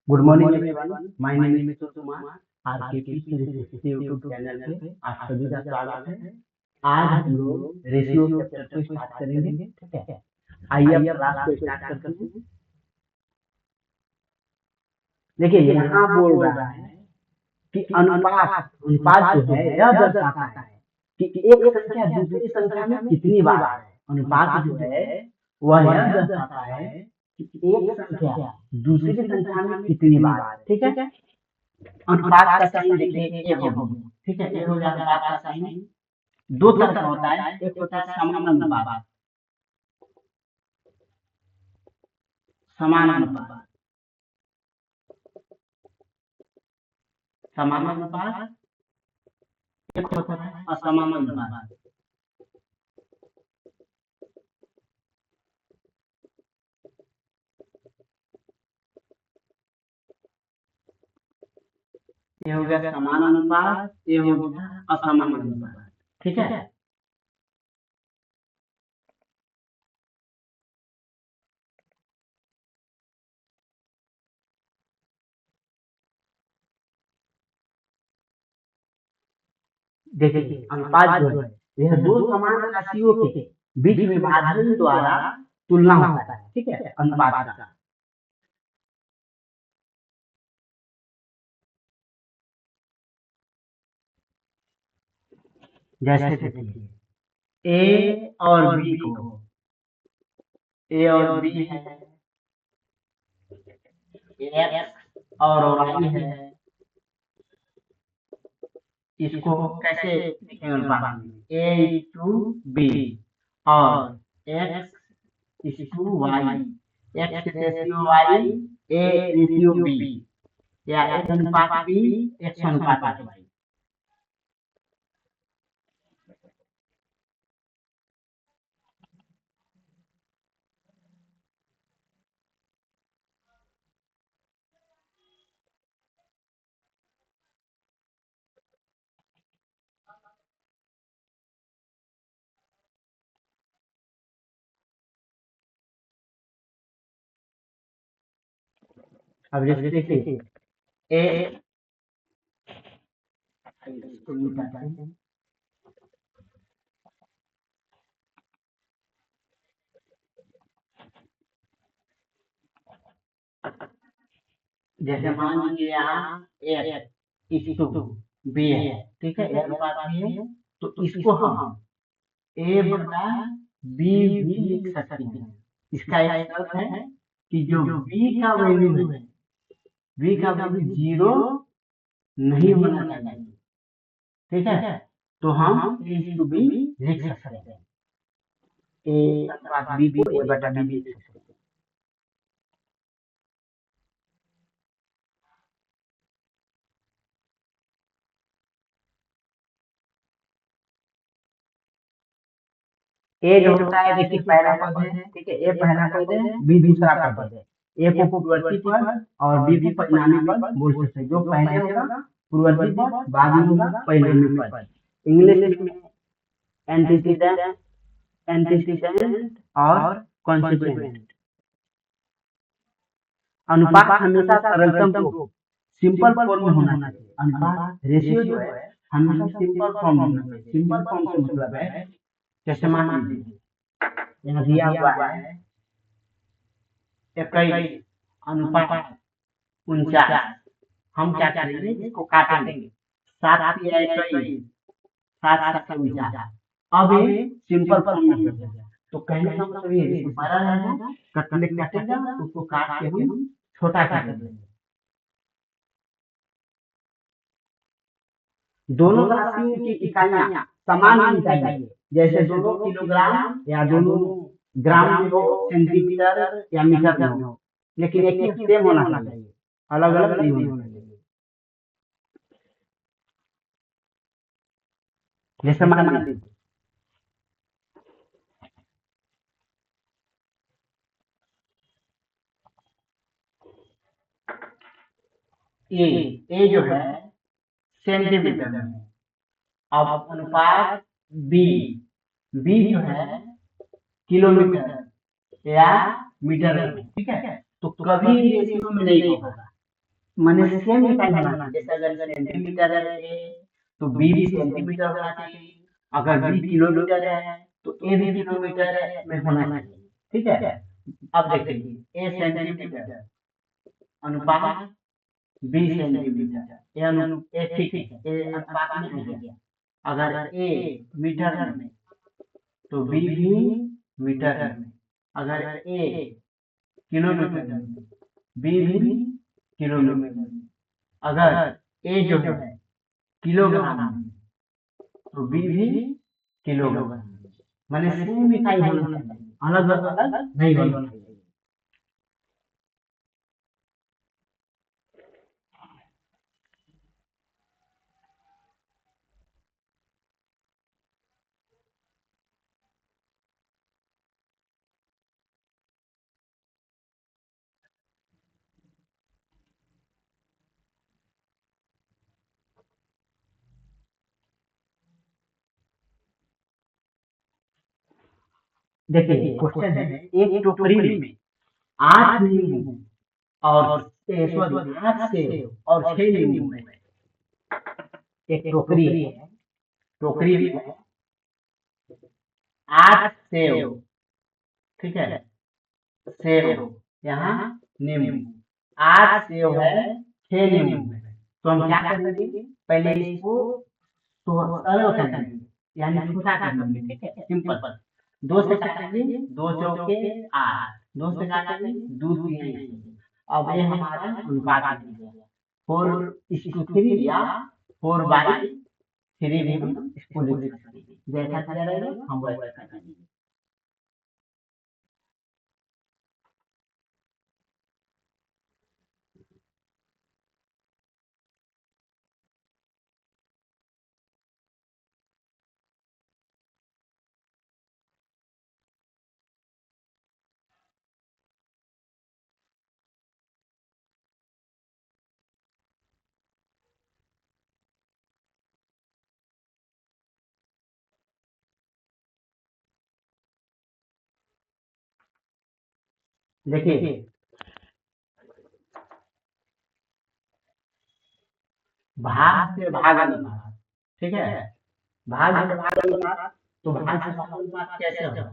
Good morning everyone, my name is mister Kumar. RKP three YouTube channel पे आप सभी का स्वागत है। आज हम लोग रेशियो चैप्टर को स्टार्ट करेंगे। ठीक है, आइए अब क्लास को स्टार्ट करते हैं। देखिए यहाँ बोल रहा है कि अनुपात अनुपात जो है यह दर्शाता है कि एक संख्या दूसरी संख्या में कितनी बार है। अनुपात जो है वह यह दर्शाता है कि एक संख्या दूसरी संख्या में कितनी बार है। ठीक है, अनुपात का साइन देखिए ए हो गया। ठीक है, ए हो गया अनुपात का साइन। दो तरह का होता है, एक होता है समानुपात, समानुपात, समानुपात, एक होता है असमानुपात। ये हो गया समानुपात, ये हो गया असमानुपात। ठीक है, देखिए अनुपात जो है यह दो समान राशियों के बीच विभाजन द्वारा तुलना होता है। ठीक है, अनुपात का जैसे देखिए ए और बी को, ए और बी है, एक्स और वाई है। इसको कैसे लिखेंगे अनुपात में? ए टू बी और x to y, x ratio y, a ratio b, या एक्स अनुपात बी, एक्स अनुपात वाई। अब जैसे देखिए ए, जैसे मान लीजिए यहाँ एक्स इस टू बी है। ठीक है, अनुपात बी है, तो इसको हम ए बटा बी भी लिख सकते हैं। इसका एक शर्त है कि जो बी का वैल्यू है, बी का वैल्यू जीरो नहीं होना चाहिए। ठीक है, तो हम ए टू बी लिख सकते हैं। ए अनुपात बी को ए बटा बी लिख सकते हैं। ए जो होता है देखिए पहला पद है। ठीक है, ए पहला पद है, बी दूसरा पद है। ए को पूर्ववर्ती पद और बी को परिणामी पद बोल सकते हैं। जो पहले होगा पूर्ववर्ती पद, बाद में होगा परिणामी पद। इंग्लिश में एंटीसीडेंट, एंटीसीडेंट और कॉन्सिक्वेंट। अनुपात हमेशा सरलतम रूप, सिंपल फॉर्म में होना चाहिए। अनुपात रेशियो जो है हमेशा सिंपल फॉर्म में होना चाहिए। सिंपल फॉर्म से मतलब है जैसे मान लीजिए यहाँ दिया हुआ है 21 अनुपात 49। हम क्या करेंगे, इसको काटेंगे। 7 या 21, 7 7 49। अब ये सिंपल फॉर्म में हो जाएगा। तो कहने का मतलब ये इसको बड़ा रहेगा, कटने कटेगा तो उसको काट के हम छोटा कर देंगे। दोनों राशियों की इकाइयां समान होनी चाहिए। जैसे दोनों किलोग्राम या दोनों ग्राम में हो, सेंटीमीटर या मीटर में हो, लेकिन एक ही सेम होना चाहिए, अलग अलग नहीं होना चाहिए। जैसे मान लीजिए ए जो है सेंटीमीटर में, अब अनुपात बी, बी जो है किलोमीटर या मीटर में। ठीक है, तो कभी रेशियो में नहीं होगा। मैंने सेम इकाई होना चाहिए। जैसे अगर सेंटीमीटर है तो बी भी सेंटीमीटर होना चाहिए। अगर बी किलोमीटर है तो ए भी किलोमीटर में होना चाहिए। ठीक है। अब देखिए ए सेंटीमीटर अनुपात बी सेंटीमीटर, ए ठीक है, ए अनुपात में आ गया। अगर ए मीटर में तो बी भी मीटर में। अगर ए किलोमीटर में बी भी किलोमीटर में। अगर ए जो है किलोग्राम में तो बी भी किलोग्राम में। मैंने सेम इकाई होना चाहिए, अलग अलग नहीं होना चाहिए। देखिए क्वेश्चन है, एक टोकरी में 8 नींबू और सॉरी 8 सेब और 6 नींबू है। एक टोकरी है, टोकरी में 8 सेब, ठीक है, सेब यहाँ नींबू, 8 सेब है 6 नींबू है। तो हम क्या करेंगे, पहले इसको तो सरल करेंगे, यानी छोटा कर देंगे। ठीक है, सिंपल। दो से काटेंगे, दो चौके 8, दो से काटेंगे, दो तीन। अब ये हमारा अनुपात बन गया 4:3 या 4/3 भी हम इसको लिख सकते हैं। जैसा दिया रहेगा हम वैसा करेंगे। देखिए भाग से भाग अनुपात, ठीक है, भाग से भाग अनुपात। तो भाग से भाग अनुपात कैसे होगा?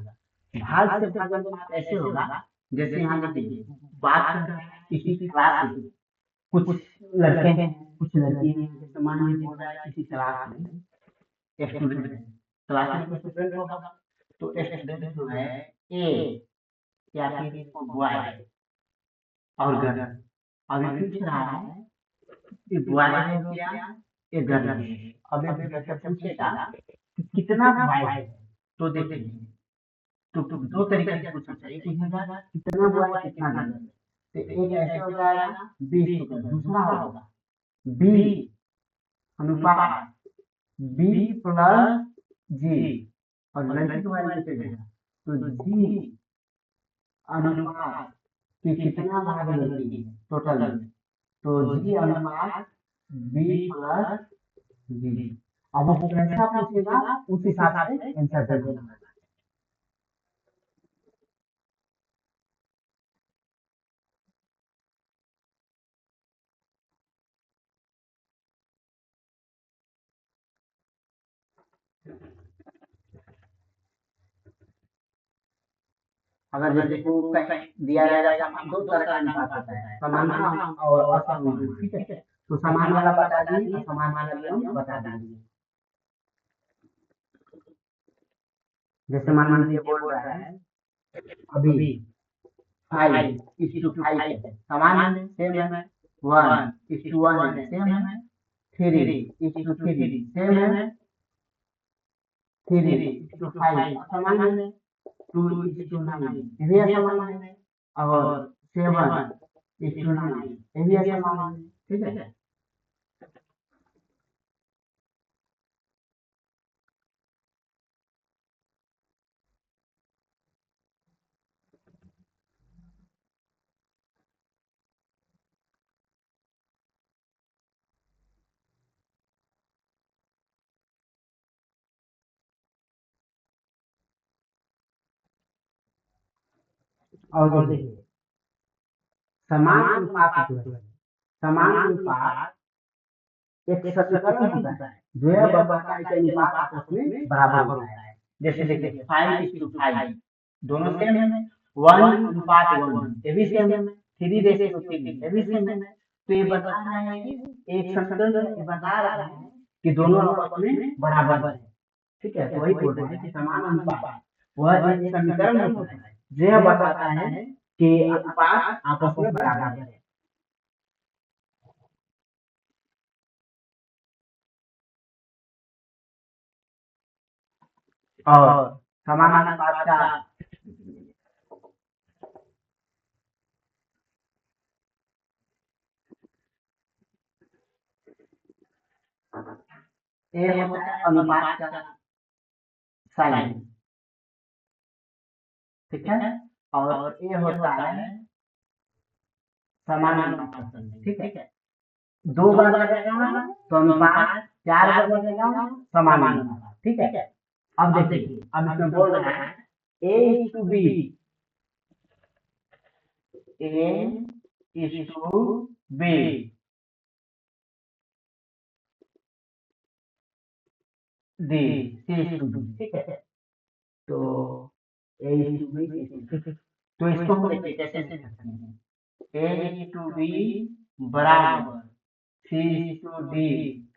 भाग से भाग अनुपात ऐसे होगा, जैसे यहाँ देखिए बात कर रहा है किसी क्लास में, कुछ लड़के हैं कुछ लड़की हैं। जैसे मान लीजिए हो रहा है किसी क्लास में स्टूडेंट है, क्लास में कोई स्टूडेंट होगा, तो स्टूडेंट जो है ए या फिर बॉय और गर्ल, अभी पूछ रहा है कि बॉय है क्या ये गर्ल है। अब एक बच्चा पूछेगा कि कितना बॉय है, तो देखिए तो दो तरीके से पूछ सकते हैं। एक पूछेगा कितना बॉय कितना गर्ल है, तो एक ऐसे हो जाएगा 20 दूसरा होगा बी अनुपात बी प्लस जी, और लड़की के बारे में पूछेगा तो जी अनुपात कि कितना भाग लड़की है टोटल में, तो जी अनुपात बी प्लस जी। अब वो कैसा पूछेगा उस हिसाब से आंसर दे देना। अगर जैसे को कहीं दिया रहेगा समान, दो तरह का अनुपात होता है, समान और असमान। ठीक है, तो समान वाला बता दीजिए, असमान वाला भी हम बता दीजिए। जैसे मान लीजिए बोल रहा है अभी 5:5 है, समान है, सेम है। 1:1 है, सेम है। 3:3 सेम है। 3:5 असमान है। 2:9 ये भी असमान है। और 7:9 ये भी असमान है। ठीक है। और देखिए समान अनुपात जो है, समान अनुपात एक समीकरण होता है जो यह बताता है कि अनुपात आपस में बराबर होता है। जैसे देखिए 5:5 दोनों सेम है, 1:1 ये भी सेम है, 3:3 ये भी सेम है। तो ये बता रहा है कि एक समीकरण ये बता रहा है कि दोनों आपस में बराबर है। ठीक है, तो वही बोल रहे हैं कि समान अनुपात वह एक समीकरण होता है जो यह बताता है कि अनुपात आपस में बराबर है। और समान अनुपात का ये होता है अनुपात का साइन, ठीक है, और ये होता है समान अनुपात का साइन, ठीक है। दो बार लगेगा तो अनुपात, चार बार लगेगा समान अनुपात, ठीक है। अब देखिए, अब इसमें बोल रहा है A:B, A:B, D, C:B, ठीक है। तो A:B, तो इसको हम देखिए कैसे लिख सकते हैं, A:B बराबर C:D,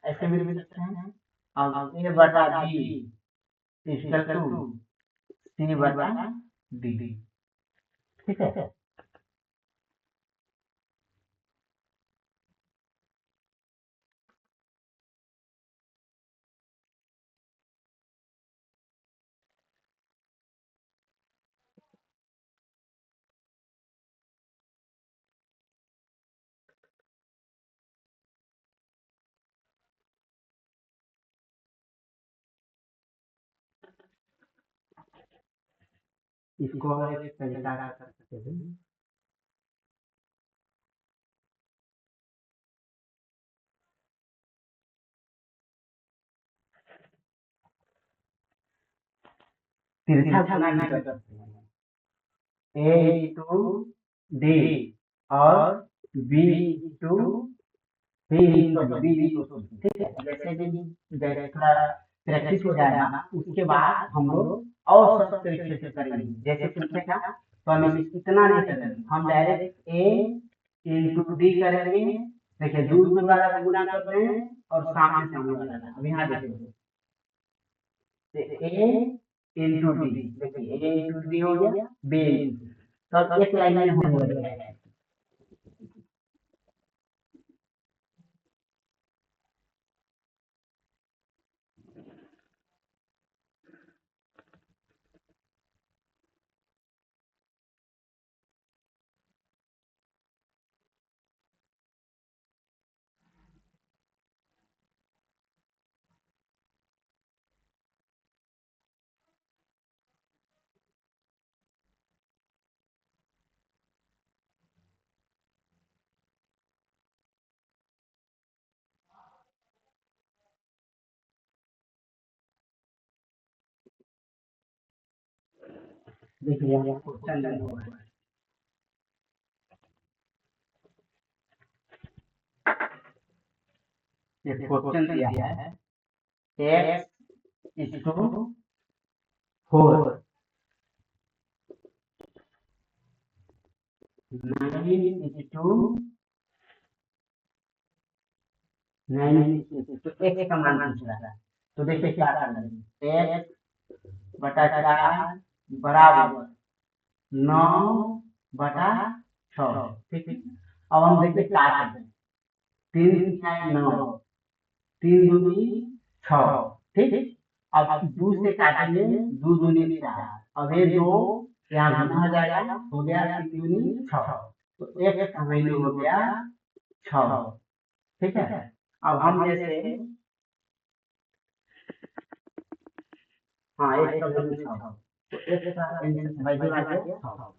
ऐसे भी लिख सकते हैं। अब A/B इक्वल टू C/D, ठीक है। इसको और एक तरीका कर सकते हैं, तिरछा गुना भी कर सकते हैं। A:D और B:B, ठीक है। जैसे भी जैसे थोड़ा प्रैक्टिस हो जाएगा ना, उसके बाद हम लोग और सब तरीके से करेंगे। जैसे पूछेगा तो हम इतना नहीं करेंगे, हम डायरेक्ट A:D करेंगे। देखिए दूर दूर वाला का गुना कर रहे हैं और सामने सामने वाला का। अब यहाँ देखिए A:D, देखिए A:D हो गया, B, तब एक लाइन में होने लगेगा। देखिए यहाँ क्वेश्चन नहीं हुआ है। ये क्वेश्चन दिया है X:4, 9:9, तो X का मान पूछ रहा है। तो देखिए क्या करेंगे, X/4 बराबर 9/6, ठीक है। अब हम देखिए काट दें, 3×9, 3×2 6, ठीक। अब 2 से काटेंगे, 2×2 4, अब ये 2 यहाँ गुना हो जाएगा, हो गया 3×2 6, तो X का वैल्यू हो गया 6, ठीक है। अब हम जैसे, हाँ X का वैल्यू 6, तो X का वैल्यू आ गया 6।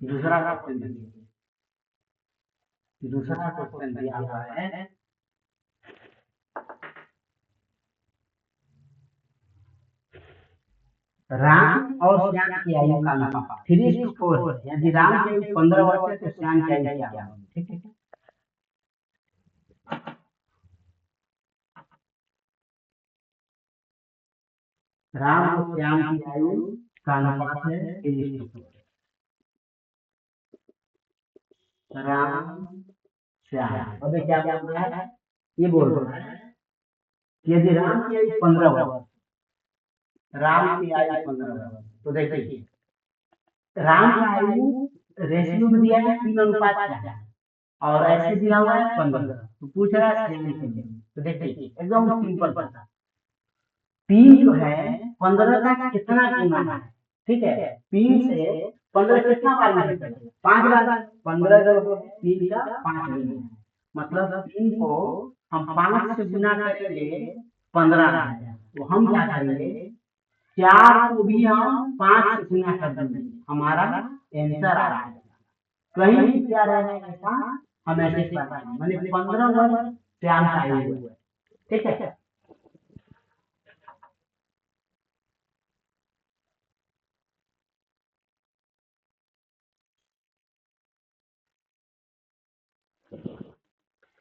दूसरा क्वेश्चन देखिए, दूसरा क्वेश्चन दिया हुआ है, राम और श्याम की आयु का अनुपात 3:4 है। यदि राम की आयु 15 वर्ष है तो श्याम की आयु क्या होगी? ठीक है, राम और श्याम की आयु का अनुपात है 3:4। राम श्याम, और क्या बोल रहा है? ये बोल रहा है कि यदि राम की आयु 15 वर्ष, राम की आयु 15 वर्ष, तो देखिए राम का आयु रेशियो में दिया है 3:4 और ऐसे दिया हुआ है 15, तो पूछ रहा है श्याम के लिए। तो देखिए एकदम सिंपल था, 3 जो है 15 का कितना गुना है? ठीक है, 3 से 15 कितना बार मल्टीप्लाई करें? 5 बार। 15 जो है 3 का 5 गुना है, मतलब 3 को हम 5 से गुना करेंगे 15 आएगा। तो हम क्या करेंगे, 4 को भी हम 5 से गुना कर देंगे, हमारा आंसर आ जाएगा। कहीं भी क्या रहेगा ऐसा हम ऐसे करवाएंगे, माने 15 वर्ष श्याम का आयु है। ठीक है,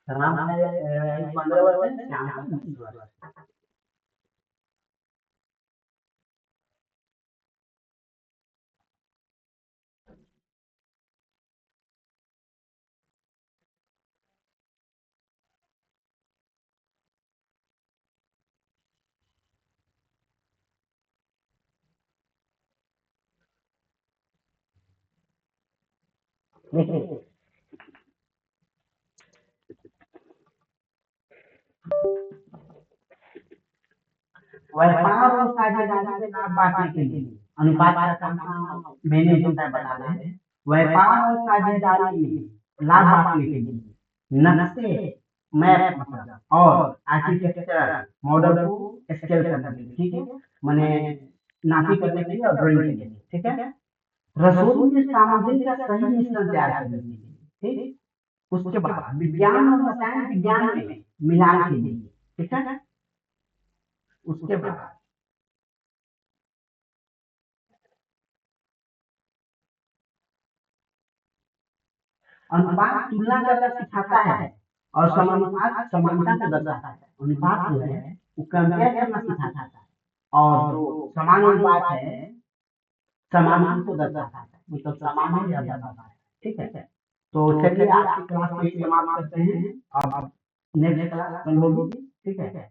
राम का 15 वर्ष है, श्याम का 20 वर्ष। देखिए व्यापार और साझेदारी में लाभ बांटने के लिए अनुपात का काम मैंने होता है बता रहे हैं। व्यापार और साझेदारी में लाभ बांटने के लिए नक्शे, मैप मतलब और आर्किटेक्चर मॉडल को स्केल करने के लिए, ठीक है, माने नापी करने के लिए और ड्राइंग के लिए। ठीक है, रसोई में सामग्री का सही मिश्रण तैयार करने के लिए, ठीक, उसके बाद विज्ञान और रसायन विज्ञान में मिलान के लिए। ठीक है, उसके बाद अनुपात तुलना करना सिखाता है और समानुपात समानता को दर्शाता है। अनुपात जो है वो कंपेयर करना सिखाता है और जो समानुपात है समानता को दर्शाता है, मतलब समान है या ज्यादा है। ठीक है, तो चलिए आज की क्लास को समाप्त करते हैं, अब नेक्स्ट क्लास कल होगी। ठीक है।